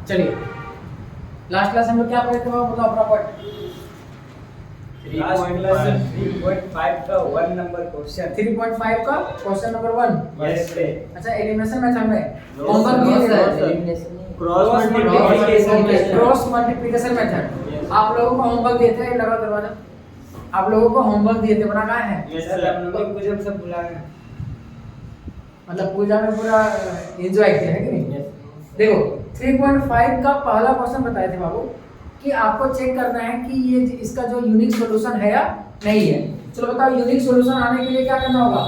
चलिए last class हम लोग क्या पढ़े थे वो बताओ प्रॉपर। 3.5 का 1 नंबर क्वेश्चन 3.5 का क्वेश्चन नंबर 1। Yes sir. अच्छा एलिमिनेशन मेथड में No, होमवर्क no, दिए sir. थे cross multiplication cross multiplication method Yes. आप लोगों को होमवर्क दिए थे लगा दरवाजा आप लोगों को होमवर्क दिए थे बना कहाँ है यस सर। हम लोग को जब सब बुलाए मतलब पूजा में पूरा एंजॉय किया है कि नहीं। देखो 3.5 का पहला क्वेश्चन बताए थे बाबू कि आपको चेक करना है कि ये इसका जो यूनिक सॉल्यूशन है या नहीं है। चलो बताओ यूनिक सॉल्यूशन आने के लिए क्या करना होगा।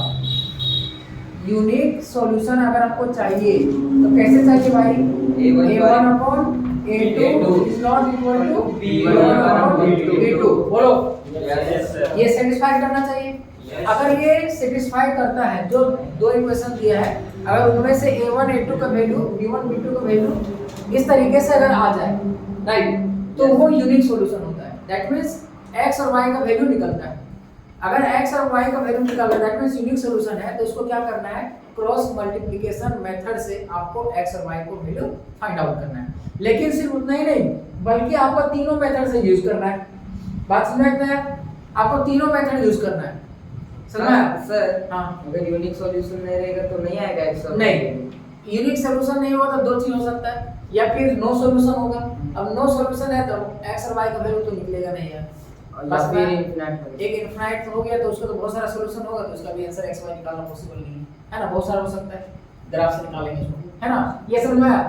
यूनिक सॉल्यूशन अगर आपको चाहिए तो कैसे चाहिए भाई a1/a2 is not equal to b1/b2 बोलो यस सर। ये सेटिस्फाई करना चाहिए। अगर ये सेटिस्फाई करता है जो दो इक्वेशन दिया है अगर उनमें से a1 a2 का वैल्यू b1 b2 का वैल्यू इस तरीके से अगर आ जाए राइट तो वो यूनिक सॉल्यूशन होता है। दैट मींस x और y का वैल्यू निकलता है। अगर x और y का वैल्यू निकाल रहा है दैट मींस यूनिक सॉल्यूशन है तो इसको क्या करना है क्रॉस मल्टीप्लिकेशन मेथड से आपको x और y को वैल्यू फाइंड आउट करना है। लेकिन सिर्फ उतना ही नहीं बल्कि आपको तीनों मेथड से यूज करना है। बात समझ में आया आपको तीनों मेथड यूज करना है समझा सर हाँ अगर यूनिक सॉल्यूशन नहीं रहेगा तो नहीं आएगा एक्स और नहीं यूनिक सॉल्यूशन नहीं होगा तो दो चीज हो सकता है या फिर नो सॉल्यूशन होगा। अब नो सॉल्यूशन है तो x और y का वैल्यू तो निकलेगा नहीं यार या फिर इनफिनिट एक इनफाइनाइट हो गया तो उसका तो बहुत सारा सॉल्यूशन होगा तो उसका भी आंसर x y निकालना पॉसिबल नहीं है ना। बहुत सारा हो सकता है ग्राफ से निकालेंगे इसको है ना। ये समझ में आया।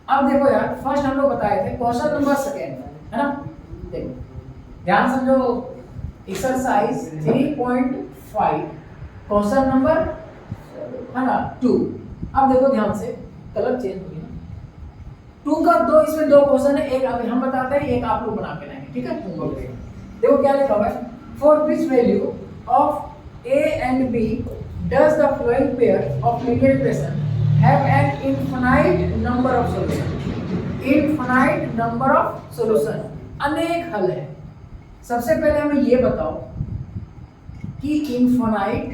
अब देखो यार फर्स्ट हम लोग बताए थे क्वेश्चन नंबर सेकंड है ना। देखो ध्यान समझो एक्सरसाइज 3.5 क्वेश्चन नंबर है ना 2। अब देखो ध्यान से कलर चेंज हो गया 2 का दो इसमें दो क्वेश्चन है एक अभी हम बताते हैं एक आप लोग बना के लाएंगे ठीक है। देखो क्या लिखा हुआ है for which value of a and b does the following pair of linear equation have an infinite number of solution। infinite number of solution अनेक हल है। सबसे पहले हमें ये बताओ कि infinite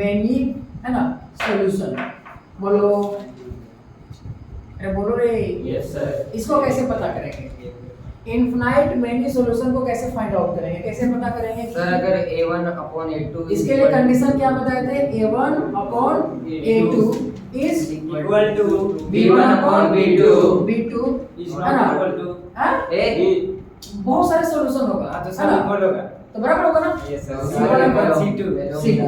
many है ना सॉल्यूशन बोलो अरे बोलो रे यस सर। इसको कैसे पता करेंगे इनफिनाइट मेनी सॉल्यूशन को कैसे फाइंड आउट करेंगे कैसे पता करेंगे सर अगर a1/a2 इसके लिए कंडीशन क्या बताए थे a1/a2 is equal to b1/b2 b2 is है ना इक्वल टू हाँ ए बहुत सारे सॉल्यूशन होगा हां तो है सब ना? इक्वल होगा। तो बराबर होगा ना यस सर। C2 C2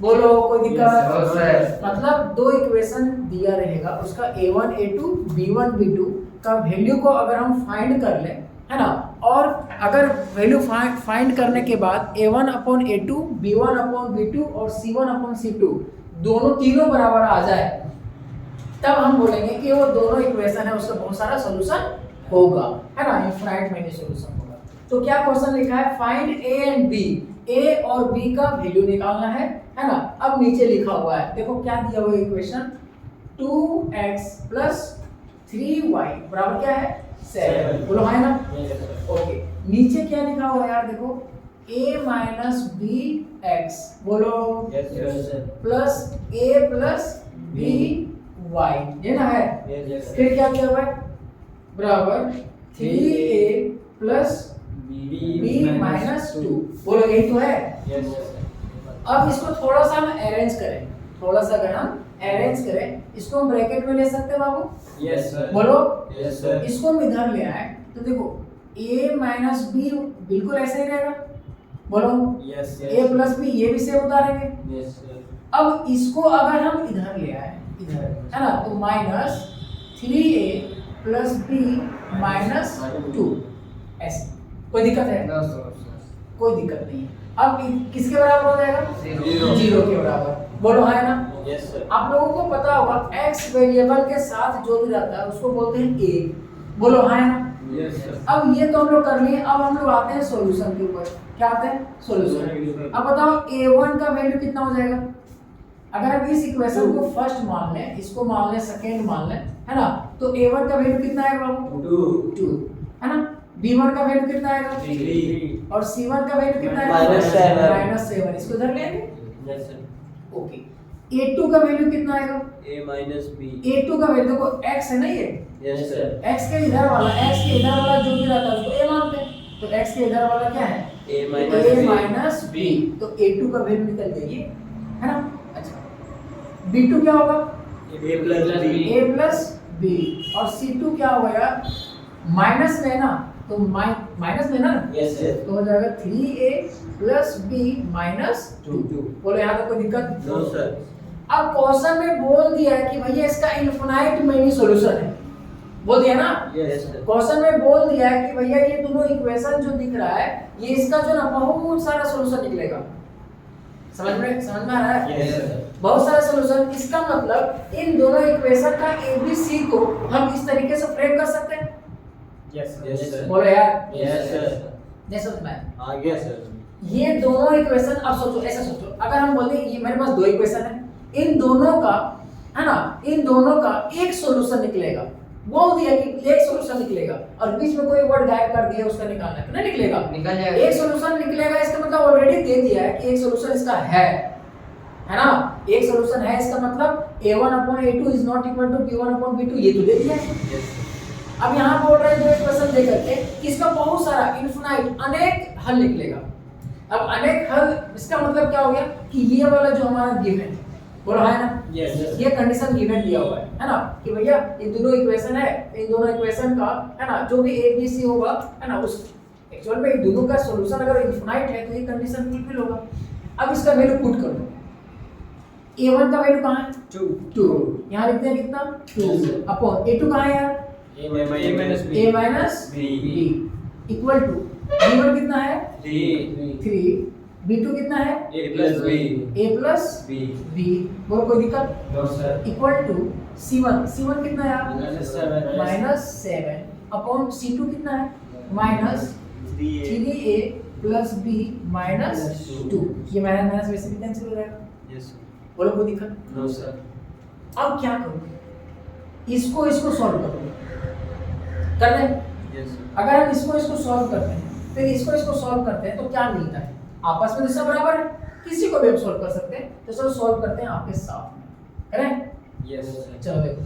बोलो कोई Yes, दिक्कत sir. मतलब दो इक्वेशन दिया रहेगा उसका a1 a2 b1 b2 का वैल्यू को अगर हम फाइंड कर लें है ना और अगर वैल्यू फाइंड करने के बाद a1/a2 b1/b2 और c1/c2 दोनों तीनों बराबर आ जाए तब हम बोलेंगे कि वो दोनों इक्वेशन है उसका बहुत सारा सॉल्यूशन होगा है ना इनफिनाइट मेनी सॉल्यूशन होगा। तो क्या क्वेश्चन लिखा है find a and b a और b का वैल्यू निकालना है ना। अब नीचे लिखा हुआ है देखो क्या दिया हुआ है इक्वेशन 2x + 3y बराबर क्या है 7 बोलो है ना। ओके नीचे क्या लिखा हुआ है यार देखो a - bx बोलो yes sir. Plus a + by ये ना है। यस फिर क्या दिया हुआ है बराबर 3a + b - 2 बोलो यही तो है। यस अब इसको थोड़ा सा हम अरेंज करें थोड़ा सा अगर हम अरेंज करें इसको हम ब्रैकेट में ले सकते हैं बाबू यस सर। बोलो यस सर। इसको हम इधर ले आए तो देखो a - b बिल्कुल ऐसे ही रहेगा बोलो यस a + b ये भी सेम उतारेंगे। Yes sir. अब इसको अगर हम इधर ले आए इधर है ना तो -3a + b - 2 ऐसे कोई दिक्कत है नो सर कोई दिक्कत नहीं है। अब किसके बराबर हो जाएगा 0 के बराबर बोलो है ना। Yes sir. आप लोगों को पता होगा x वेरिएबल के साथ जो भी रहता है उसको बोलते हैं a बोलो है ना। Yes sir. अब ये तो हम लोग कर लिए अब हम लोग आते हैं सॉल्यूशन के ऊपर क्या आते हैं सॉल्यूशन। अब बताओ a1 का वैल्यू कितना हो जाएगा अगर हम इस इक्वेशन को फर्स्ट मान लें इसको मान लें सेकंड मान लें है ना तो a1 का वैल्यू कितना आएगा बाबू 2 है ना b1 का वैल्यू कितना आएगा 3 और c1 का वैल्यू कितना आएगा -7 -7 इसको इधर ले आएंगे यस सर। ओके A2 का वैल्यू कितना आएगा? A minus B. A2 का वैल्यू देखो x है ना ये, Yes sir. x के इधर वाला जो भी रहता है उसको a मानते हैं, तो x के इधर वाला क्या है? A a minus minus b, तो A2 का वैल्यू निकल जाएगी, है ना? अच्छा, B2 क्या होगा? A plus B. a plus b, और C2 क्या होगा यार? माइनस में है ना, तो माइनस में ना, Yes sir. तो हो जाएगा 3a प्लस b माइनस 2। बोलो यहाँ तक कोई दिक्कत? No sir. अब क्वेश्चन में बोल दिया है कि भैया इसका इनफिनाइट मेनी सॉल्यूशन है, बोल दिया ना? Yes sir. क्वेश्चन में बोल दिया है कि भैया ये दोनों इक्वेशन जो दिख रहा है ये इसका जो ना बहुत सारा सॉल्यूशन निकलेगा। समझ में आ रहा है? Yes sir. बहुत सारा सॉल्यूशन, इसका मतलब इन दोनों इक्वेशन का ABC को हम इस तरीके से फ्रेम कर सकते हैं। Yes sir. Yes sir. बोलो यार, Yes sir. नहीं समझ में आया? आ गया sir. ये दोनों इक्वेशन, अब सोचो, ऐसा सोचो, अगर हम बोलते हैं ये मेरे पास दो इक्वेशन है, इन दोनों का, है ना, इन दोनों का एक सॉल्यूशन निकलेगा, बोल दिया कि एक सॉल्यूशन निकलेगा, और बीच में कोई वर्ड गायब कर दिया उसका निकालना है, नहीं निकलेगा? निकल जाएगा। एक सॉल्यूशन निकलेगा, इसका मतलब ऑलरेडी दे दिया है कि एक सॉल्यूशन इसका है ना? एक सॉल्यूशन है, इसका मतलब A1/A2 is not equal to B1/B2, ये तो दे दिया है। Yes sir. अब यहाँ बोल रहे हैं दो इक्वेशन दे करके कि इसका बहुत सारा इनफिनाइट अनेक हल निकलेगा। अब अनेक हल, इसका मतलब क्या हो गया कि ये वाला जो हमारा गिवन है, बोलो है ना? Yes sir. ये कंडीशन गिवन दिया हुआ है ना, कि भैया ये दोनों इक्वेशन है, इन दोनों इक्वेशन का, है ना, जो भी A B C होगा, है ना, उस एक्चुअल में इन दोनों का सॉल्यूशन अगर इनफिनाइट है तो ये कंडीशन फुलफिल होगा। अब इसका वैल्यू पुट कर दो। A1 का वैल्यू कहाँ है? 2। यहाँ लिखते हैं कितना? 2 अपॉन A2 कहाँ है यार? A minus B. A minus B. B equal to B1 कितना है? 3। B2 कितना है? A plus B. A plus B. B, बोलो कोई दिक्कत? No sir. Equal to C1 कितना है यार? -7. -7 अपॉन C2 कितना है? Minus 3A plus B minus 2, ये माइनस वैसे भी कैंसिल हो जाएगा, Yes sir. बोलो कोई दिक्कत? No sir. अब क्या करूँ? इसको सॉल्व करो, कर दें? Yes sir. अगर हम इसको सॉल्व करते हैं, फिर इसको सॉल्व करते हैं तो क्या मिलता है? आपस में दिशा बराबर है, किसी को भी हम सॉल्व कर सकते हैं, तो चलो सॉल्व करते हैं आपके साथ में, करें? Yes sir. चलो देखो,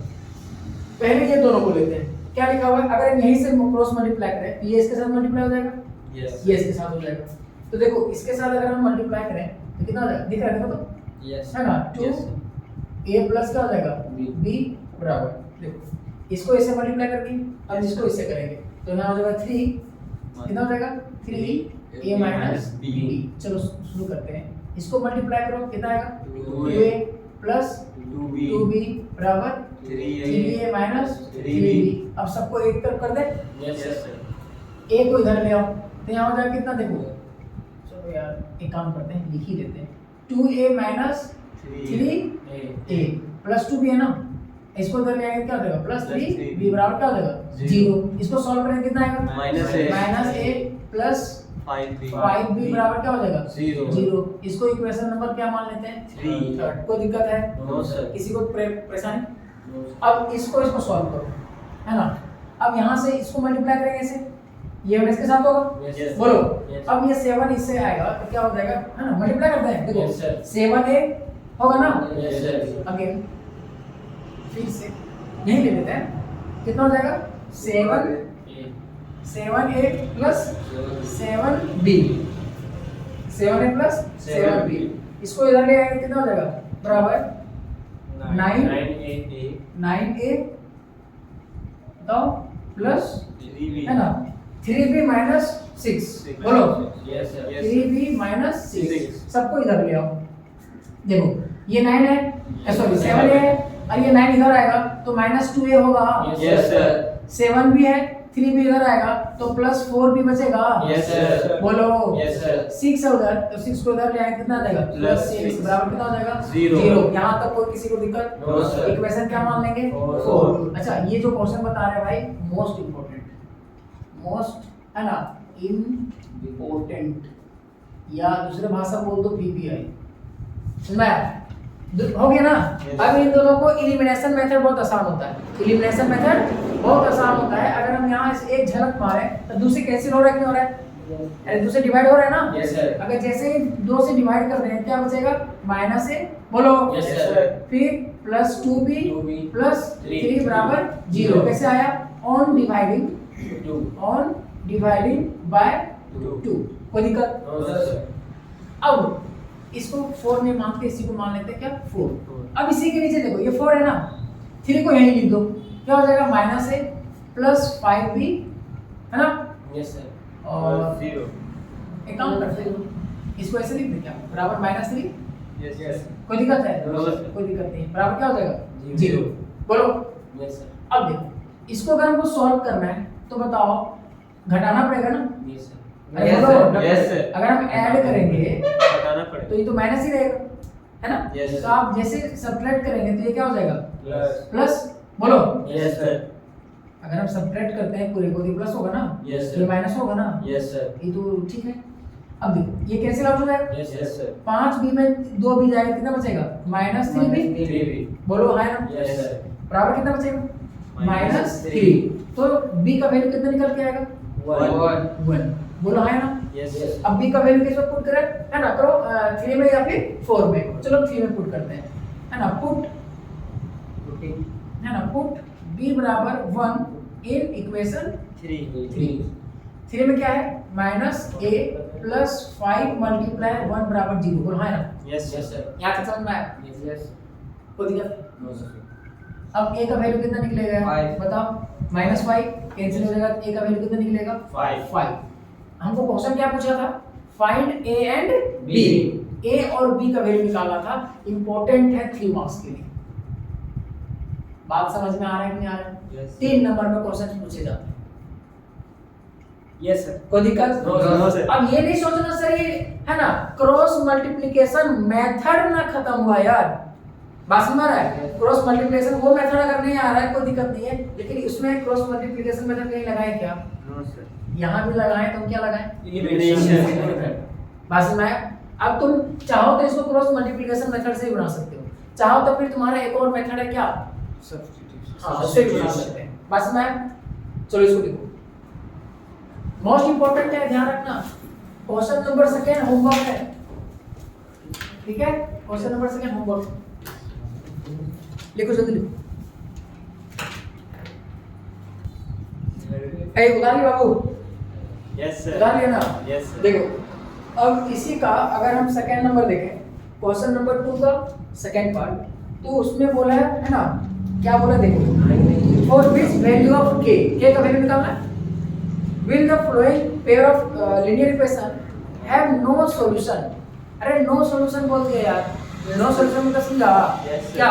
पहले ये दोनों को लेते हैं, क्या लिखा हुआ है? अगर हम यहीं से क्रॉस मल्टीप्लाई करें तो ये इसके साथ मल्टीप्लाई हो जाएगा, Yes. ये इसके साथ हो जाएगा, तो देखो इसके साथ अगर हम मल्टीप्लाई करें तो कितना हो जाएगा? दिख रहा है देखो तो, Yes. है ना? Yes. 2A प्लस क्या हो जाएगा? B. B बराबर, देखो इसको इससे मल्टीप्लाई कर दिए, अब इसको इससे करेंगे तो यहाँ हो जाएगा 3, कितना हो जाएगा? 3A minus B। चलो शुरू करते हैं, इसको मल्टीप्लाई करो, कितना आएगा? 2A प्लस 2B बराबर 3A माइनस 3B। अब सबको एक तरफ कर दे, Yes sir. A को इधर ले आओ, तो यहाँ हो जाएगा कितना? देखो चलो यार एक काम करते हैं, लिख ही देते हैं, 2A minus 3A plus 2B है ना, इसको इधर ले आएंगे क्या हो जाएगा? प्लस 3B बराबर क्या हो जाएगा? 0। इसको सॉल्व करेंगे कितना आएगा? -A. -A plus 5B. 5B बराबर क्या हो जाएगा? 0. 0। इसको इक्वेशन नंबर क्या मान लेते हैं? 3. थर्ड। कोई दिक्कत है? No sir. किसी को परेशानी? No sir. अब इसको सॉल्व करो, है ना? अब यहाँ से इसको मल्टीप्लाई करेंगे ऐसे, ये वाला इसके साथ होगा, Yes. बोलो। Yes. अब ये 7 इससे आएगा तो क्या हो जाएगा, है ना? मल्टीप्लाई करते हैं, देखो Yes, sir. 7A होगा ना, Yes sir. अगेन फिर से यही ले लेते हैं, कितना हो जाएगा? 7A plus 7B, 7A plus 7B, इसको इधर ले आएंगे कितना हो जाएगा? बराबर 9A तो प्लस, 3B. है ना, 3B माइनस 6, बोलो Yes sir. 3B minus 6, 6. सबको इधर ले आओ, देखो ये 9 है, सॉरी 7 है, और ये 9 इधर आएगा तो -2A होगा, Yes sir. 7 भी है, 3 भी इधर आएगा तो प्लस 4 भी बचेगा, Yes sir. बोलो Yes sir. 6 है उधर, तो 6 को इधर ले आएंगे कितना आ जाएगा? Plus +6 6 बराबर कितना हो जाएगा? 0. यहाँ तक कोई किसी को दिक्कत? No, sir. इक्वेशन क्या मान लेंगे? 4. अच्छा, ये जो क्वेश्चन बता रहे हैं भाई, मोस्ट है ना, इम्पोर्टेंट, या दूसरे भाषा बोल दो PPI, समझ में आया? हो गया ना? Yes. अब इन दोनों को एलिमिनेशन मेथड बहुत आसान होता है, एलिमिनेशन मेथड बहुत आसान होता है। अगर हम यहाँ से एक झलक मारे तो दूसरे कैंसिल हो रहा है कि नहीं हो रहा है? अरे दूसरे डिवाइड हो रहा है ना? Yes sir. अगर जैसे ही 2 से डिवाइड कर रहे हैं क्या बचेगा? -A बोलो Yes, sir. फिर प्लस 2b 2b प्लस 3 बराबर 0 कैसे आया ऑन डिवाइडिंग 2 बाय 2 2 कोई दिक्कत नो सर अब इसको 4 में मानते इसी को मान लेते हैं क्या 4 अब इसी के नीचे देखो ये 4 है ना 3 को यहीं लिख दो क्या हो जाएगा माइनस a प्लस 5b है ना यस सर और 0 एक काम करते हैं इसको ऐसे लिख दे क्या बराबर माइनस 3 यस यस कोई दिक्कत है No, sir. कोई दिक्कत नहीं बराबर क्या हो जाएगा Zero. 0 बोलो यस सर अब देखो इसको अगर हमको सॉल्व करना है तो बताओ घटाना पड़ेगा ना यस सर अरे Yes, बोलो, sir. Yes, sir. अगर हम ऐड करेंगे बताना तो पड़ेगा ये तो माइनस ही रहेगा है ना Yes, तो sir. आप जैसे सब्ट्रैक्ट करेंगे तो ये क्या हो जाएगा प्लस प्लस बोलो यस सर अगर हम सब्ट्रैक्ट करते हैं पूरे को तो प्लस होगा ना Yes, sir. ये माइनस होगा ना यस सर ये तो ठीक है अब देखो ये कैंसिल आउट हो जाएगा यस यस सर 5b में 2b जाएगा कितना बचेगा माइनस 3b 3b बोलो है ना यस सर बराबर कितना बचेगा माइनस -3. 3 तो b का वैल्यू कितना निकल के आएगा 1 1 बोलो है ना यस यस अब b का वैल्यू किस में पुट करें है ना करो 3 में या फिर 4 में चलो 3 में पुट करते हैं है ना पुट है ना पुट b बराबर 1 इन इक्वेशन 3 3 में क्या है माइनस a प्लस 5 मल्टीप्लाई 1 बराबर 0 बोलो है ना यस यस सर यहाँ तक समझ में आया Yes. कोई दिक्कत नो सर अब a का वैल्यू कितना निकलेगा Five. बताओ माइनस 5 कैंसिल हो जाएगा a का वैल्यू कितना निकलेगा 5 हमको क्वेश्चन क्या पूछा था find a and b a और b का वैल्यू निकालना था इंपॉर्टेंट है 3 मार्क्स के लिए बात समझ में आ रहा है कि नहीं आ रहा है यस 3 नंबर में क्वेश्चन पूछे जाते हैं यस सर कोई दिक्कत नो सर अब ये नहीं सोचना सर ये है ना क्रॉस मल्टीप्लिकेशन मेथड ना खत्म हुआ यार बात समझ रहा है क्रॉस मल्टीप्लिकेशन वो मेथड अगर नहीं आ रहा है कोई दिक्कत नहीं है लेकिन इसमें क्रॉस मल्टीप्लिकेशन मेथड कहीं लगाए क्या नो सर यहाँ भी लगाए तो क्या लगाए एलिमिनेशन बात समझ में आया अब तुम चाहो तो इसको क्रॉस मल्टीप्लिकेशन मेथड से ही बना सकते हो चाहो तो फिर तुम्हारा एक और मेथड है क्या हाँ उससे भी बना सकते हैं बात समझ में आया चलो इसको लिखो मोस्ट इंपॉर्टेंट है ध्यान रखना क्वेश्चन नंबर सेकंड होमवर्क है ठीक है क्वेश्चन नंबर सेकंड होमवर्क लिखो जल्दी लिखो ए उतार लिया बाबू यस सर उतार लिया ना यस सर देखो अब इसी का अगर हम सेकंड नंबर देखें क्वेश्चन नंबर 2 का सेकंड पार्ट तो उसमें बोला है ना क्या बोला देखो फॉर विच वैल्यू ऑफ के का वैल्यू निकालना है will the following pair of linear equation have no solution अरे no solution बोल दिया यार no solution मतलब समझा Yes, sir. क्या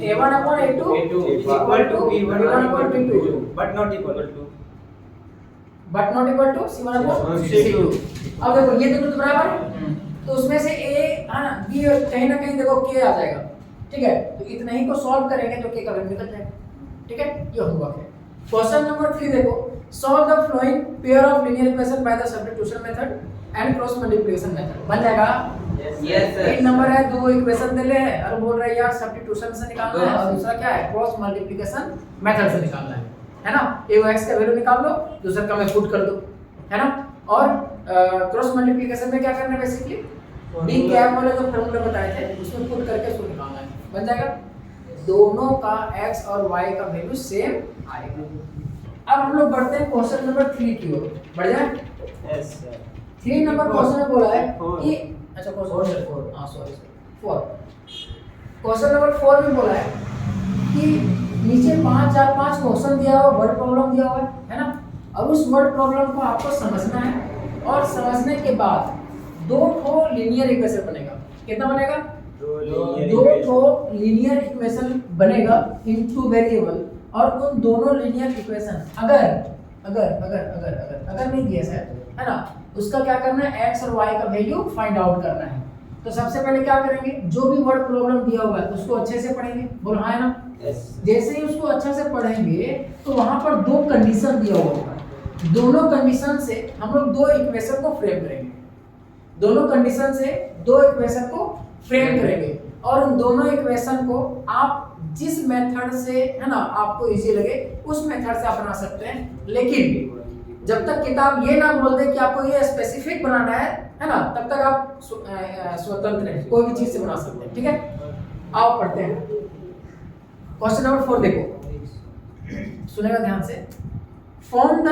a1 upon a2 equal to b1 upon b2 but not equal to but not equal to c1 upon c2 अब देखो ये दोनों तो बराबर है तो उसमें से a है ना b कहीं ना कहीं देखो k आ जाएगा ठीक है तो इतना ही को सॉल्व करेंगे तो k का वैल्यू निकल जाएगा ठीक है ये होमवर्क है क्वेश्चन नंबर 3 देखो solve the flowing pair of linear equation by the substitution method and cross multiplication method बन जाएगा Yes, sir. एक नंबर है दो इक्वेशन दे ले और बोल रहा है यार सब्स्टिट्यूशन से निकालना है और दूसरा क्या है क्रॉस मल्टीप्लिकेशन मेथड से निकालना है ना एक x का वैल्यू निकाल लो दूसरा का में पुट कर दो है ना और क्रॉस मल्टीप्लिकेशन में क्या करना है बेसिकली b कैप वाले जो फार्मूला बताए थे उसमें पुट करके उसको निकालना है बन जाएगा दोनों का x और y का वैल्यू सेम आएगा अब हम लोग बढ़ते हैं क्वेश्चन नंबर 3 की ओर बढ़ जाए यस सर 3 नंबर क्वेश्चन में बोला है Four. कि अच्छा क्वेश्चन 4 हां सॉरी 4 क्वेश्चन नंबर 4 में बोला है कि नीचे 5 4 5 क्वेश्चन दिया हुआ वर्ड प्रॉब्लम दिया हुआ है ना और उस वर्ड प्रॉब्लम को आपको समझना है और समझने के बाद दो ठो लीनियर इक्वेशन बनेगा कितना बनेगा दो ठो लीनियर इक्वेशन बनेगा इन टू वेरिएबल और उन दोनों लीनियर इक्वेशन अगर नहीं दिया सर है ना उसका क्या करना है x और y का वैल्यू फाइंड आउट करना है तो सबसे पहले क्या करेंगे जो भी वर्ड प्रॉब्लम दिया हुआ है उसको अच्छे से पढ़ेंगे बोलो हाँ है ना जैसे ही उसको अच्छे से पढ़ेंगे तो वहां पर दो कंडीशन दिया हुआ होगा दोनों कंडीशन से हम लोग दो इक्वेशन को फ्रेम करेंगे दोनों कंडीशन से दो इक्वेशन को फ्रेम करेंगे और उन दोनों इक्वेशन को आप जिस मेथड से है ना आपको इजी लगे उस मेथड से आप बना सकते हैं लेकिन जब तक किताब ये ना बोल दे कि आपको ये स्पेसिफिक बनाना है ना, तब तक आप स्वतंत्र हैं, कोई भी चीज से बना सकते हैं। ठीक है, आओ पढ़ते हैं। क्वेश्चन नंबर 4 देखो, सुनेगा ध्यान से। Form the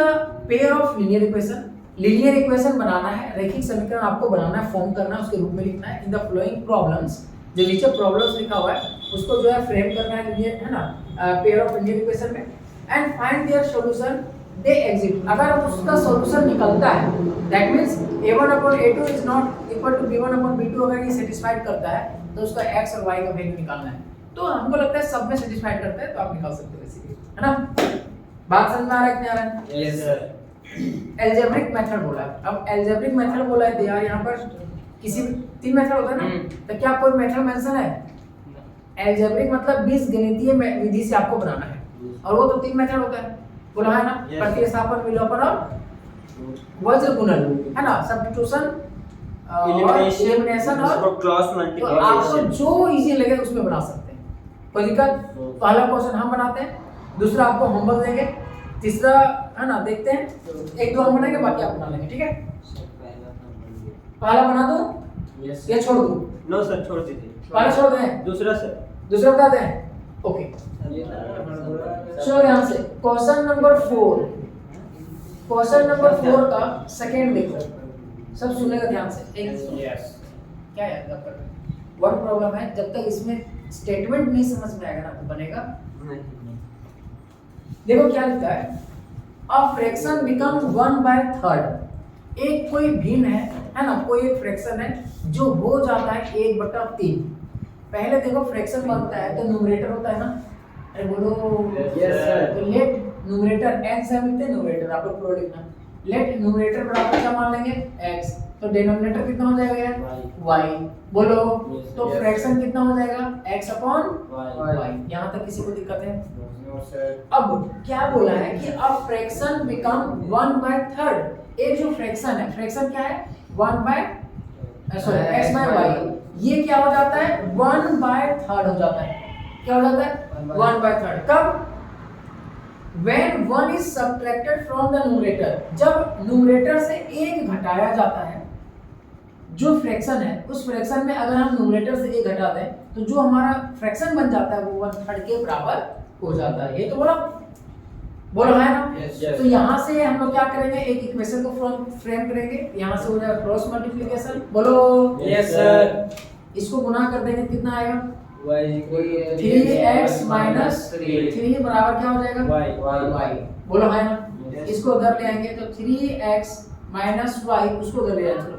pair of linear equation. Linear equation बनाना है, रैखिक समीकरण आपको बनाना है, फॉर्म करना है, उसके रूप में लिखना है। इन द फ्लोइंग प्रॉब्लम्स, जो नीचे प्रॉब्लम्स लिखा हुआ है उसको जो है फ्रेम करना है लीनियर, है ना, पेयर ऑफ लीनियर इक्वेशन में। And find their solution, they exist. अगर उसका सॉल्यूशन निकलता है, that means a1 upon a2 is not equal to b1 upon b2, अगर ये सेटिस्फाइड करता है तो उसका x और y का वैल्यू निकालना है। तो हमको लगता है सब में सेटिस्फाइड करता है, तो आप निकाल सकते हो इसीलिए, है ना। बात समझ में आ रहा है कि नहीं आ रहा है? Yes sir. एल्जेब्रिक मेथड बोला है। अब एल्जेब्रिक मेथड बोला है तो यार यहाँ पर किसी भी 3 मेथड होता है ना, तो क्या कोई मेथड मेंशन है? एल्जेब्रिक मतलब बीजगणितीय विधि से आपको बनाना है, और वो तो 3 मेथड होता है, बोला है ना, प्रतिस्थापन, विलोपन और वज्र गुणन, है ना, सब्स्टिट्यूशन, एलिमिनेशन और क्रॉस तो आपको मल्टीप्लिकेशन। जो इजी लगे उसमें बना सकते हैं, कोई दिक्कत। पहला क्वेश्चन हम बनाते हैं, दूसरा आपको होमवर्क देंगे, तीसरा है ना देखते हैं, 1-2 हम बनाएंगे, बाकी आप बना लेंगे। ठीक है, पहला बना दो यस या छोड़ दूं? नो सर, छोड़ दीजिए। पहला छोड़ दें, दूसरा सर। दूसरा बता दें। ओके, चलो ध्यान से क्वेश्चन नंबर 4। क्वेश्चन नंबर 4 का सेकंड देखो, सब सुनेगा ध्यान से। एक यस क्या याद कर, वर्ड प्रॉब्लम है, जब तक इसमें स्टेटमेंट नहीं समझ में आएगा ना तो बनेगा। देखो क्या लिखा है, अ फ्रैक्शन बिकम 1/3। एक कोई भिन्न है ना, कोई एक फ्रैक्शन है जो हो जाता है 1/3। पहले देखो फ्रैक्शन बनता है तो न्यूमरेटर होता है ना, अरे बोलो Yes, sir. तो लेट न्यूमरेटर n से मिलते हैं, न्यूमरेटर आपको प्रो लिखना, लेट न्यूमरेटर बराबर क्या मान लेंगे x, तो डिनोमिनेटर कितना हो जाएगा यार y, बोलो Yes, तो yes. फ्रैक्शन कितना हो जाएगा x अपॉन वाई y। यहाँ तक किसी को दिक्कत है? No sir. अब क्या बोला है कि अब फ्रैक्शन बिकम 1/3। एक जो फ्रैक्शन है, फ्रैक्शन क्या है, 1/x by y, ये क्या हो जाता है 1/3 हो जाता है। क्या हो जाता है 1/3। कब? when 1 is subtracted from the numerator, जब न्यूमरेटर से 1 घटाया जाता है, जो फ्रैक्शन है उस फ्रैक्शन में अगर हम न्यूमरेटर से 1 घटा दें तो जो हमारा फ्रैक्शन बन जाता है वो 1/3 के बराबर हो जाता है। ये तो बोला है ना। Yes, yes. तो यहाँ से हम लोग क्या करेंगे, एक इक्वेशन को फ्रेम करेंगे, यहाँ से हो जाएगा क्रॉस मल्टीप्लिकेशन, बोलो यस सर। इसको गुना कर देंगे, कितना आएगा वाई इक्वल 3x माइनस 3 बराबर क्या हो जाएगा वाई y, बोलो है ना। Yes. इसको उधर ले आएंगे तो 3x माइनस y, उसको उधर ले जाएंगे,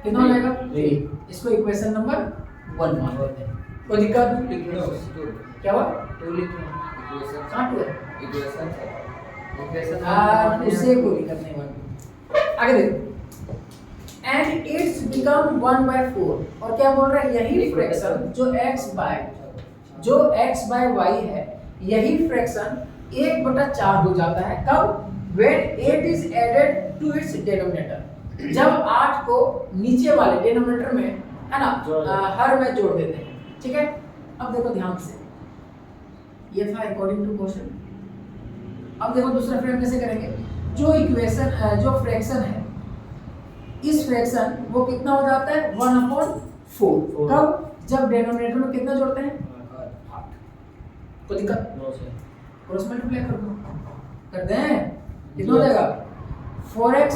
कितना हो जाएगा 3। इसको इक्वेशन नंबर 1 मान लेते हैं, कोई दिक्कत? क्या हुआ? कहाँ टू है? उससे कोई दिक्कत नहीं बनी। आगे देखो, एंड इट्स बिकम 1/4। और क्या बोल रहा है, यही फ्रैक्शन जो x by y है, यही फ्रैक्शन 1/4 हो जाता है। कब? when 8 is added to its denominator, जब 8 को नीचे वाले डिनोमिनेटर में, है ना, हर में जोड़ देते हैं। ठीक है, अब देखो ध्यान से, ये था अकॉर्डिंग टू क्वेश्चन। अब देखो दूसरा फ्रेम कैसे करेंगे, जो इक्वेशन जो फ्रैक्शन है, इस फ्रैक्शन वो कितना हो जाता है 1/4। कब? जब डिनोमिनेटर में कितना जोड़ते हैं 8। कोई दिक्कत? No sir. क्रॉस मल्टीप्लाई कर दें, कितना हो जाएगा 4x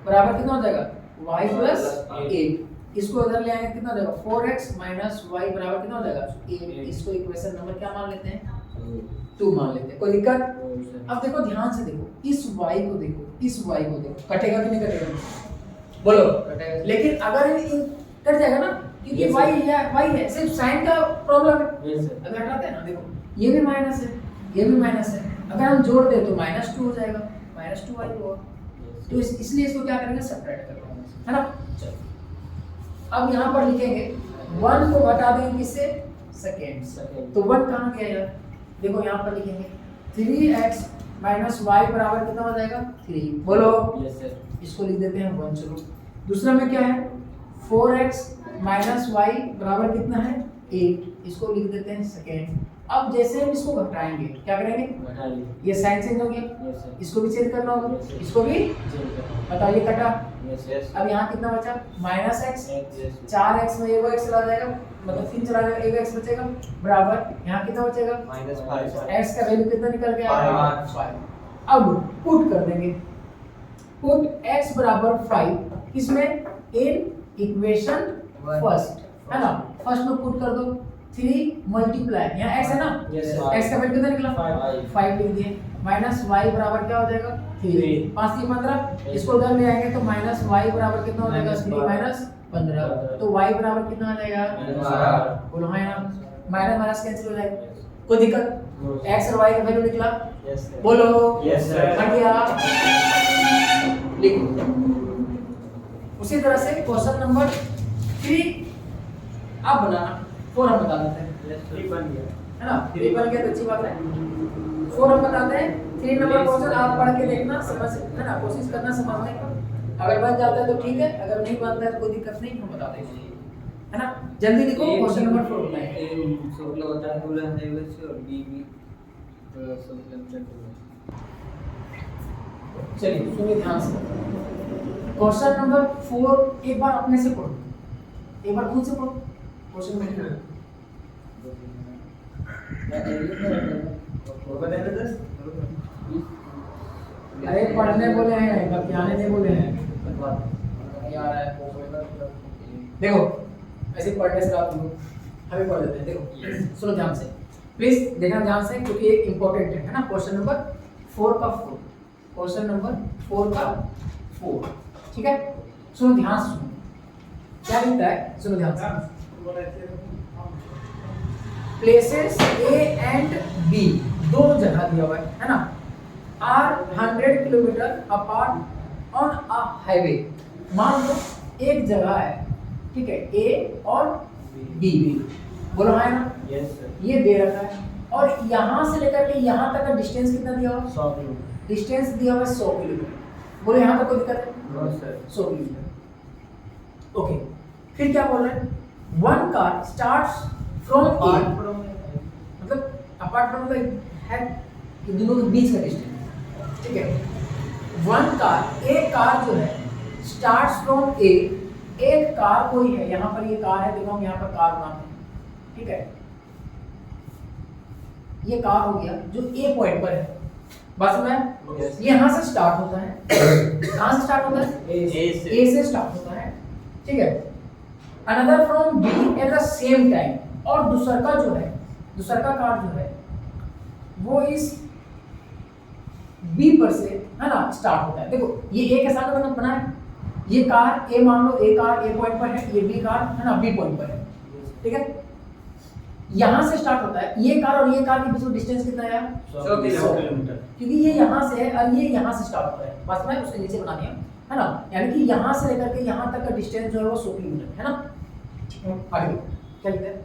बराबर कितना हो जाएगा y प्लस 8। इसको उधर ले आएंगे, कितना हो जाएगा 4x माइनस y बराबर कितना हो जाएगा 8। इसको इक्वेशन नंबर क्या मान लेते हैं 2 मान लेते हैं, कोई दिक्कत? अब देखो ध्यान से देखो, इस y को देखो, इस y को देखो, कटेगा कि नहीं कटेगा, बोलो कटेगा। लेकिन अगर इन कट जाएगा ना, क्योंकि Yes, y है, सिर्फ साइन का प्रॉब्लम है। Yes sir. अगर हटाते हैं ना, देखो ये भी माइनस है, ये भी माइनस है, अगर हम जोड़ दें तो -2 हो जाएगा, -2y होगा। तो इसलिए इसको क्या करेंगे, सेपरेट कर देंगे, है ना। चलो अब यहाँ पर लिखेंगे 1 को घटा देंगे किससे, सेकेंड से। तो 1 कहाँ गया यार, देखो यहाँ पर लिखेंगे 3x माइनस y बराबर कितना हो जाएगा 3, बोलो यस सर। इसको लिख देते हैं 1। चलो दूसरा में क्या है 4x माइनस y बराबर कितना है 8 इसको लिख देते हैं सेकेंड। अब जैसे हम इसको घटाएंगे क्या करेंगे, घटा लीजिए। ये साइन चेंज हो गया, यस सर। इसको भी चेंज करना होगा, Yes, sir. इसको भी चेंज कर। बताओ, ये कटा। Yes Yes. अब यहाँ कितना बचा माइनस एक्स, यस 4x में एगो x चला जाएगा, मतलब 3 चला जाएगा, एगो x बचेगा बराबर यहाँ कितना बचेगा, -5 x का वैल्यू कितना निकल के आएगा, 5. 5। अब पुट कर देंगे, पुट x बराबर 5 इसमें इन इक्वेशन फर्स्ट, है ना, फर्स्ट में पुट कर दो 3 मल्टीप्लाई, यहाँ x है ना, Yes, sir. x का वैल्यू कितना निकला, 5 लिख दिए, माइनस y बराबर क्या हो जाएगा 3, 5 3 15, इसको उधर ले आएंगे तो माइनस y बराबर कितना हो जाएगा 3 माइनस 15, तो y बराबर कितना आ जाएगा, -12। बोलो हाँ या ना, माइनस माइनस कैंसिल हो जाएगा, कोई दिक्कत, x और y का वैल्यू निकला, यस सर। बोलो Yes, sir. हट गया, लिखो। उसी तरह से क्वेश्चन नंबर 3 अब बनाना, 4 हम बता देते हैं, ठीक बन गया। है ना, 3 बन गया तो अच्छी बात है, 4 हम बताते हैं। 3 नंबर क्वेश्चन आप पढ़ के देखना, समझ, है ना, कोशिश करना समझने का, अगर बन जाता है तो ठीक है, अगर नहीं बनता है तो कोई दिक्कत नहीं, हम बता देंगे, है ना। जल्दी लिखो क्वेश्चन नंबर 4 बनाएंगे। शुक्ल होता है पूरा हाईवे से और बी भी शुक्ल चलिए सुनिए ध्यान से, क्वेश्चन नंबर 4 एक बार अपने से पढ़ो, एक बार खुद से पढ़ो क्वेश्चन में। अरे पढ़ने बोले हैं, कब ध्यान नहीं बोले हैं, देखो ऐसे पढ़ने से रात को हमें पढ़ देते हैं। देखो सुनो ध्यान से, प्लीज देखना ध्यान से, क्योंकि ये इंपॉर्टेंट है ना। क्वेश्चन नंबर 4 का 4, क्वेश्चन नंबर 4 का 4, ठीक है। सुनो ध्यान से, सुनो क्या लिखता है, सुनो ध्यान से। प्लेसेस A एंड B दो जगह दिया हुआ है ना, are 100 kilometre apart on a highway. मान लो एक जगह है, ठीक है, A और B, बोलो हाँ ना, यस सर। ये दे रखा है, और यहाँ से लेकर के यहाँ तक का डिस्टेंस कितना दिया हुआ है, 100 किलोमीटर। डिस्टेंस दिया हुआ है 100 किलोमीटर। बोलो यहाँ तक कोई दिक्कत है, नो सर। 100 किलोमीटर। ओके, फिर क्या बोल रहे हैं, one car starts from A, मतलब अपार्ट फ्रॉम है कि दोनों के बीच का डिस्टेंस, ठीक है। वन कार, एक कार जो है स्टार्ट्स फ्रॉम A, एक कार कोई है, यहाँ पर ये कार है, देखो हम यहाँ पर कार बनाते हैं, ठीक है। ये कार हो गया जो A पॉइंट पर है, बस में Yes. ये यहाँ से स्टार्ट होता है, कहाँ से स्टार्ट होता है, A से स्टार्ट होता है, ठीक है। Another from B at the same time, और दूसरा का जो है, दूसरा का कार जो है वो इस B पर से, है ना, स्टार्ट होता है। देखो ये A के साथ बना है, ये कार A, मान लो A कार A पॉइंट पर है, ये B कार है ना B पॉइंट पर है, ठीक है। यहाँ से स्टार्ट होता है, ये कार और ये कार के बीच में डिस्टेंस कितना है, 100 किलोमीटर। क्योंकि ये यहाँ से है और ये यहाँ से स्टार्ट होता है, बस मैं उसके नीचे बना दिया, है ना, यानी कि यहाँ से लेकर के यहाँ तक का डिस्टेंस जो है वो 100 किलोमीटर है ना। आगे क्या लिखते हैं,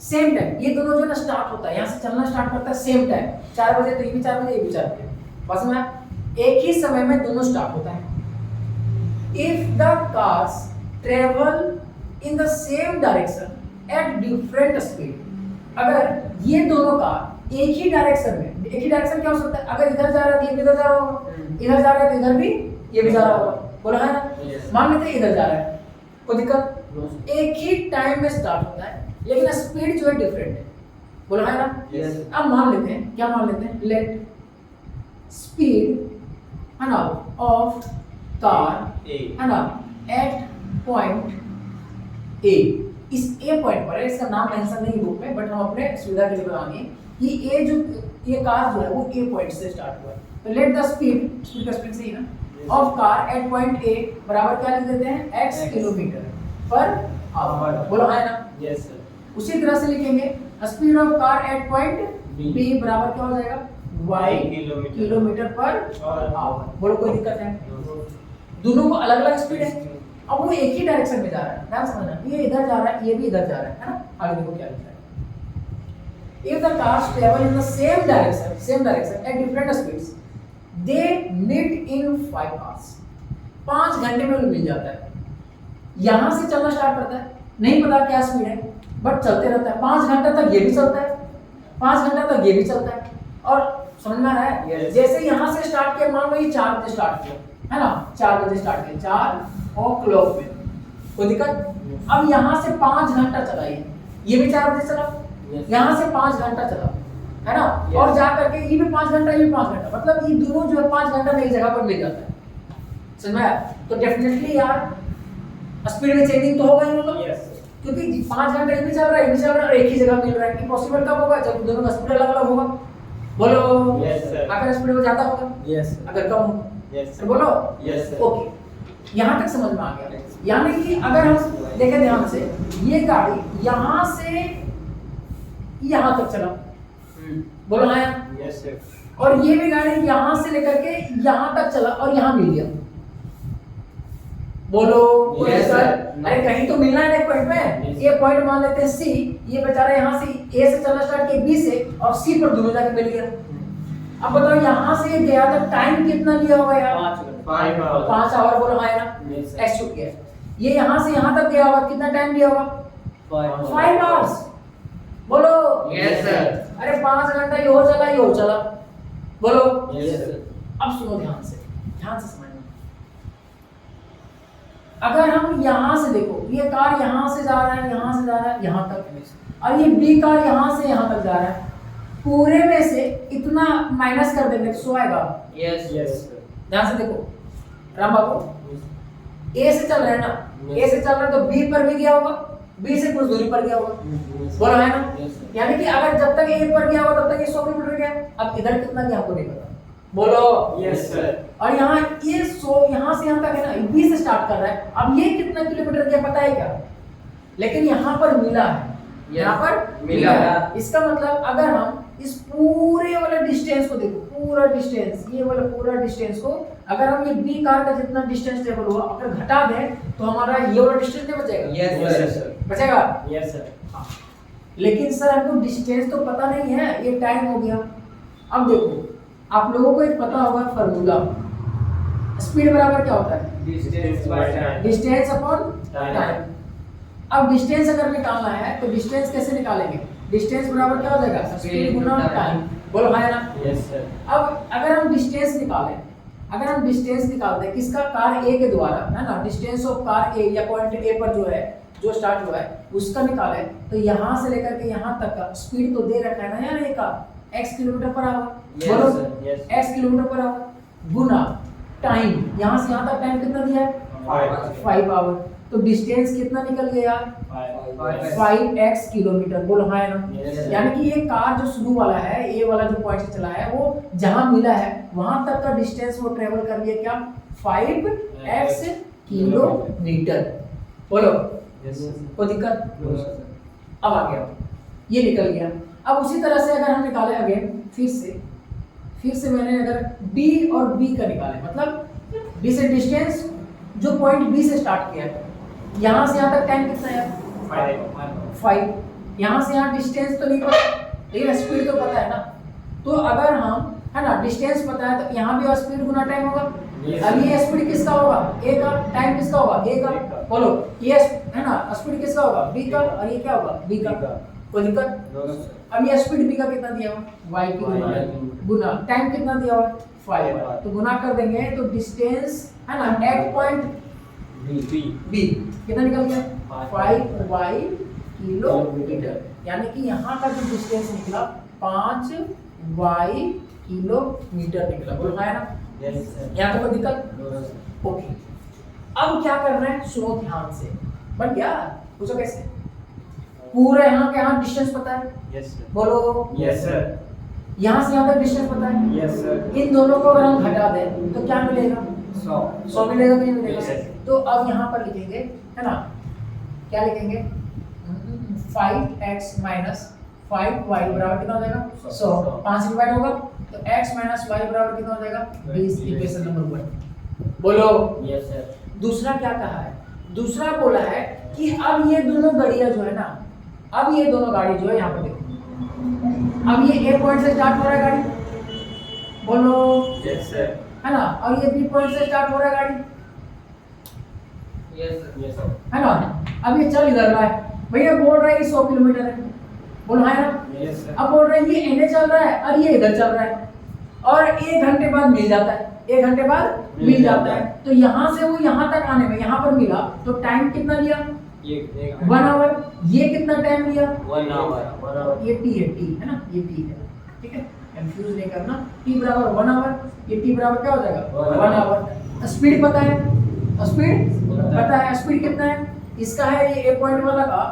सेम टाइम, ये दोनों जो है ना स्टार्ट होता है, यहाँ से चलना स्टार्ट करता है सेम टाइम, 4 बजे तो ये भी 4 बजे, ये भी 4 बजे, बस में एक ही समय में दोनों स्टार्ट होता है। If the cars travel in the same direction at different speed, अगर ये दोनों कार एक ही डायरेक्शन में, एक ही डायरेक्शन क्या हो सकता है, अगर इधर जा रहा है तो ये भी इधर जा रहा होगा, इधर जा रहा है तो इधर भी ये भी जा रहा होगा, बोला है ना। Yes. मान लेते हैं इधर जा रहा है, कोई दिक्कत, एक ही टाइम में स्टार्ट होता है लेकिन स्पीड जो है डिफरेंट है, बोला है ना। Yes. अब मान लेते हैं, क्या मान लेते हैं, लेट स्पीड, है ना, ऑफ कार, है ना, एट पॉइंट ए, इस ए पॉइंट पर है, इसका नाम मेंशन नहीं बुक में, बट हम अपने सुविधा के लिए बनाएंगे कि ए जो, ये कार जो है वो ए पॉइंट से स्टार्ट हुआ है, तो लेट द स्पीड, स्पीड का स्पीड सही ना, of car at point A बराबर क्या लिख देते हैं, x किलोमीटर पर आवर, बोलो है ना। Yes sir. उसी तरह से लिखेंगे speed of car at point B. B बराबर क्या हो जाएगा, y किलोमीटर पर आवर, बोलो कोई दिक्कत है, दोनों को अलग अलग स्पीड है, अब वो एक ही डायरेक्शन में जा रहा है, ध्यान समझना, ये इधर जा रहा है, ये भी इधर जा रहा है ना। आगे देखो क्या लिखा है, if the cars travel in the same direction at different speeds, they meet in 5 hours, 5 घंटे में मिल जाता है। यहाँ से चलना स्टार्ट करता है, नहीं पता क्या स्पीड है, बट चलते रहता है 5 घंटा तक, ये भी चलता है 5 घंटा तक, ये भी चलता है। और समझ में आ रहा है? Yes. जैसे यहाँ से स्टार्ट किया, मान लो ये 4 बजे स्टार्ट किया है ना, 4 बजे स्टार्ट किया, 4 o'clock में, कोई दिक्कत? अब यहाँ से 5 घंटा चला, ये भी 4 बजे चला, यहाँ से 5 घंटा चला है ना। Yes. और जा करके ये भी 5 घंटा, ये भी 5 घंटा, मतलब ये दोनों जो है 5 घंटा में एक जगह पर मिल जाता है। समझ में आया? तो डेफिनेटली यार स्पीड में चेंजिंग तो होगा ही होगा, Yes. क्योंकि 5 घंटे ये भी चल रहा है, ये भी चल रहा है, और एक ही जगह मिल रहा है। पॉसिबल कब होगा? जब दोनों का स्पीड अलग अलग होगा। बोलो Yes, sir. अगर स्पीड में ज्यादा होगा, Yes. अगर कम होगा, Yes. तो बोलो Yes, sir. ओके। यहाँ तक समझ में आ गया। यानी कि अगर हम देखें ध्यान से, ये गाड़ी यहाँ से यहाँ तक चला, बोलो हाँ यार। Yes, sir. और ये भी गाड़ी यहाँ से लेकर के यहाँ तक चला और यहाँ मिल गया, बोलो Yes, सर। sir. अरे कहीं तो मिलना है ना एक पॉइंट में। Yes. ये पॉइंट मान लेते हैं सी, ये बेचारा यहाँ से ए से चलना स्टार्ट किया, बी से, और सी पर दोनों जाके मिल गया। अब बताओ यहाँ से ये गया था, टाइम कितना लिया होगा यार? 5 hours. 5 आवर, बोलो हाँ यार। Yes, sir. एक्स छूट गया। ये यहाँ से यहाँ तक गया होगा, कितना टाइम लिया होगा? 5 आवर्स, बोलो Yes, sir. अरे 5 घंटा ये हो चला, ये हो चला, बोलो। Yes, sir. अब सुनो ध्यान से, ध्यान से समझना। अगर हम यहाँ से देखो, ये कार यहाँ से जा रहा है, यहाँ से जा रहा है यहाँ तक, और ये बी कार यहाँ से यहाँ तक जा रहा है, पूरे में से इतना माइनस कर देंगे तो 100 आएगा। Yes, sir. ध्यान से देखो राम बाबू, ए से चल रहे हैं ना, ए से चल रहे हैं तो बी पर भी गया होगा, बी से कुछ दूरी पर गया होगा, बोलो है ना। Yes, sir. यानी कि अगर जब तक ए पर गया होगा तब तक ये 100 किलोमीटर गया। अब इधर कितना गया हमको नहीं पता, बोलो। Yes, sir. और यहाँ ये 100 यहाँ से यहाँ तक है ना, बी से स्टार्ट कर रहा है। अब ये कितना किलोमीटर गया पता है क्या? लेकिन यहाँ पर मिला है, यहाँ पर मिला है। इसका मतलब अगर हम इस पूरे वाले डिस्टेंस को देखो, पूरा डिस्टेंस, ये वाला पूरा डिस्टेंस को अगर हम ये बी कार का जितना डिस्टेंस टेबल हुआ अगर घटा दें तो हमारा ये वाला डिस्टेंस नहीं बचेगा? Yes, sir. बचेगा। Yes, sir. लेकिन सर हमको डिस्टेंस तो पता नहीं है, ये टाइम हो गया। अब देखो आप लोगों को एक पता होगा फार्मूला, स्पीड बराबर क्या होता है? Distance by time. Distance upon Time. Time. अब डिस्टेंस अगर निकालना है तो डिस्टेंस कैसे निकालेंगे? डिस्टेंस बराबर क्या हो जाएगा? स्पीड गुना टाइम, बोलो हाँ ना। Yes, sir. अब अगर हम डिस्टेंस निकालें, अगर हम डिस्टेंस निकालते हैं किसका? कार ए के द्वारा, है ना, डिस्टेंस ऑफ कार ए या पॉइंट ए पर जो है, जो स्टार्ट हुआ है उसका निकालें, तो यहाँ से लेकर के यहाँ तक का स्पीड तो दे रखा है ना यार, ए का x kilometre per hour, Yes, बोलो sir. Yes. x kilometre per hour गुना टाइम, यहाँ से यहाँ तक टाइम कितना दिया है? 5 आवर। तो डिस्टेंस कितना निकल गया यार? 5x किलोमीटर, बोलो हाँ ना। Yes, sir. यानी कि ये कार जो शुरू वाला है, ए वाला जो पॉइंट से चला है, वो जहां मिला है वहां तक का डिस्टेंस वो ट्रेवल कर लिया क्या? 5x किलोमीटर, बोलो। Yes, sir. कोई दिक्कत? No, sir. अब आ गया, ये निकल गया। अब उसी तरह से अगर हम निकाले अगेन, फिर से मैंने अगर B और B का निकाले, मतलब B से डिस्टेंस जो पॉइंट B से स्टार्ट किया है, यहाँ से यहाँ तक टाइम कितना है? 5। यहाँ से यहाँ डिस्टेंस तो नहीं पता, लेकिन स्पीड तो पता है ना। तो अगर हम, है ना, डिस्टेंस पता है तो यहाँ भी स्पीड गुना टाइम होगा। Yes. अब ये स्पीड किसका होगा? ए का। टाइम किसका होगा? ए का। बोलो ये है ना, स्पीड किसका होगा? बी का। और ये क्या होगा? बी का। कोई दिक्कत? No, sir. अब ये स्पीड बी का कितना दिया हुआ? वाई की गुना टाइम कितना दिया हुआ? 5। तो गुना कर देंगे तो डिस्टेंस, है ना, एट पॉइंट बी कितना निकल गया? 5y kilometre. यानी कि यहाँ का जो डिस्टेंस निकला 5y किलोमीटर निकला, बोलो है ना। Yes, sir. यहाँ तो कोई दिक्कत? No, sir. ओके। अब क्या कर रहे हैं, सुनो ध्यान से। बन गया? पूछो कैसे? पूरे यहाँ के यहाँ डिस्टेंस पता है, Yes, sir. बोलो। Yes, sir. यहाँ से यहाँ तक डिस्टेंस पता है। Yes, sir. इन दोनों को अगर हम घटा दें तो क्या मिलेगा? 100 मिलेगा कि नहीं मिलेगा? Yes. तो अब यहाँ पर लिखेंगे, है ना, क्या लिखेंगे? 5x माइनस 5y बराबर कितना हो जाएगा? 100। 5 डिवाइड होगा तो x माइनस y बराबर कितना हो जाएगा? 20। इक्वेशन नंबर 1, बोलो। Yes, sir. दूसरा क्या कहा है? दूसरा बोला है कि अब ये दोनों गाड़ियां जो है ना, अब ये दोनों गाड़ी जो है, यहाँ पर देखो, अब ये A पॉइंट से स्टार्ट हो रहा है गाड़ी, बोलो, Yes, sir. है ना, और ये B पॉइंट से स्टार्ट हो रहा है गाड़ी, Yes, sir. Yes, sir. है ना। अब ये चल इधर रहा है, भैया बोल रहा है 100 किलोमीटर है, बोलो हाँ ना। Yes, sir. अब बोल रहे हैं ये एनए चल रहा है और ये इधर चल रहा है और 1 घंटे बाद मिल जाता है, 1 घंटे बाद मिल जाता है। तो यहाँ से वो यहाँ तक आने में यहाँ पर मिला तो टाइम कितना लिया? एक 1 आवर। ये कितना टाइम लिया? 1 hour. ये टी है, टी है ना, ये टी है, ठीक है, कंफ्यूज नहीं करना। टी बराबर 1 आवर, ये टी बराबर क्या हो जाएगा? 1 आवर। स्पीड पता है? स्पीड पता है? स्पीड कितना है? इसका है ये ए पॉइंट वाला का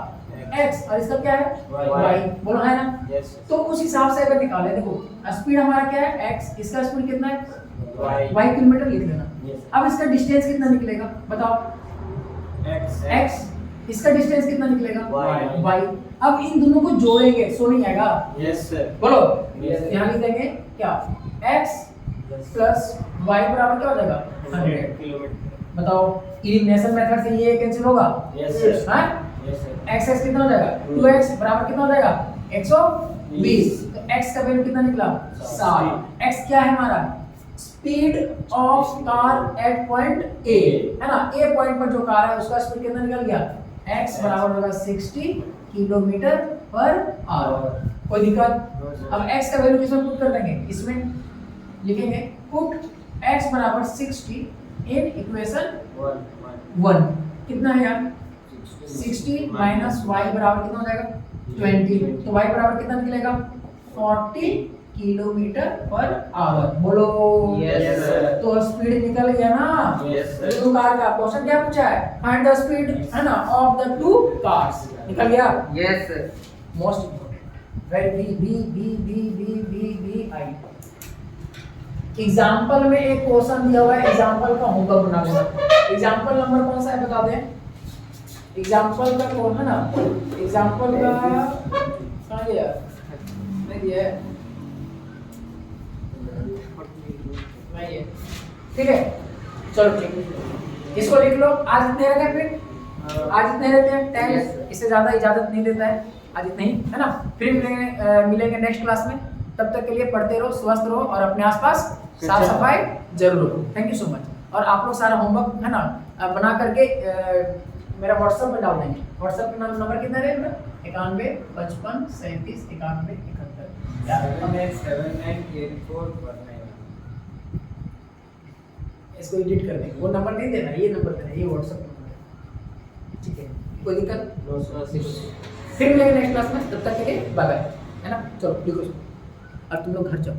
x और इसका क्या है? y। बोलो है ना। Yes, sir. तो उस हिसाब से अगर निकाले, देखो स्पीड हमारा क्या है? x, इसका स्पीड कितना है? Y. y किलोमीटर लिख लेना। Yes. अब इसका डिस्टेंस कितना निकलेगा बताओ? x। इसका डिस्टेंस कितना निकलेगा? Y. y। अब इन दोनों को जोड़ेंगे, सो नहीं आएगा, Yes, sir. बोलो। Yes. यहाँ लिख देंगे क्या? x प्लस y बराबर क्या हो जाएगा? 100। किलोमीटर. बताओ इलिमिनेशन मेथड से ये कैंसिल होगा? Yes, sir. हाँ? Yes, sir. x कितना हो जाएगा? 2x बराबर कितना हो जाएगा? 120। तो x का वैल्यू कितना निकला? 7। x क्या है हमारा? Speed of car at point A, है ना। A पॉइंट पर जो कार है उसका स्पीड कितना निकल गया? x बराबर होगा 60 किलोमीटर पर आवर। कोई दिक्कत? अब x का वैल्यू किसमें पुट कर देंगे? इसमें लिखेंगे पुट x बराबर 60 इन इक्वेशन 1। कितना है यार? 60 माइनस y बराबर कितना हो जाएगा? 20। तो y बराबर कितना निकलेगा? 40 किलोमीटर पर आवर। बोलो। Yes, sir. तो स्पीड निकल गया ना। Yes, sir. दो कार का क्वेश्चन क्या पूछा है? फाइंड द स्पीड, है ना, ऑफ द टू कार्स। निकल गया। Yes, sir. Most important, very B I. Example में एक क्वेश्चन दिया हुआ है, एग्जाम्पल का होमवर्क बना लेना। एग्जाम्पल नंबर कौन सा है बता दें? एग्जाम्पल का कौन है ना, एग्जाम्पल का कहाँ गया? नहीं दिया है, नहीं है, ठीक है, चलो ठीक है, इसको लिख लो। आज इतने रहते हैं, फिर आज इतने रहते हैं, टाइम इससे ज्यादा इजाजत नहीं देता है, आज इतने ही, है ना। फिर मिलेंगे नेक्स्ट क्लास में। तब तक के लिए पढ़ते रहो, स्वस्थ रहो और अपने आसपास साफ सफाई जरूर रखो। Thank you so much. और आप लोग सारा होमवर्क, है ना, बना करके मेरा व्हाट्सएप में डाल देंगे। व्हाट्सएप का नंबर कितना रहेगा? 91 55 37 91 71। इसको एडिट कर देंगे, वो नंबर नहीं देना, ये नंबर देना, ये व्हाट्सएप नंबर है, ठीक है। कोई दिक्कत? फिर मिलेंगे नेक्स्ट क्लास में, तब तक के लिए बाय बाय, है ना। चलो लिखो, अब तुम लोग घर जाओ।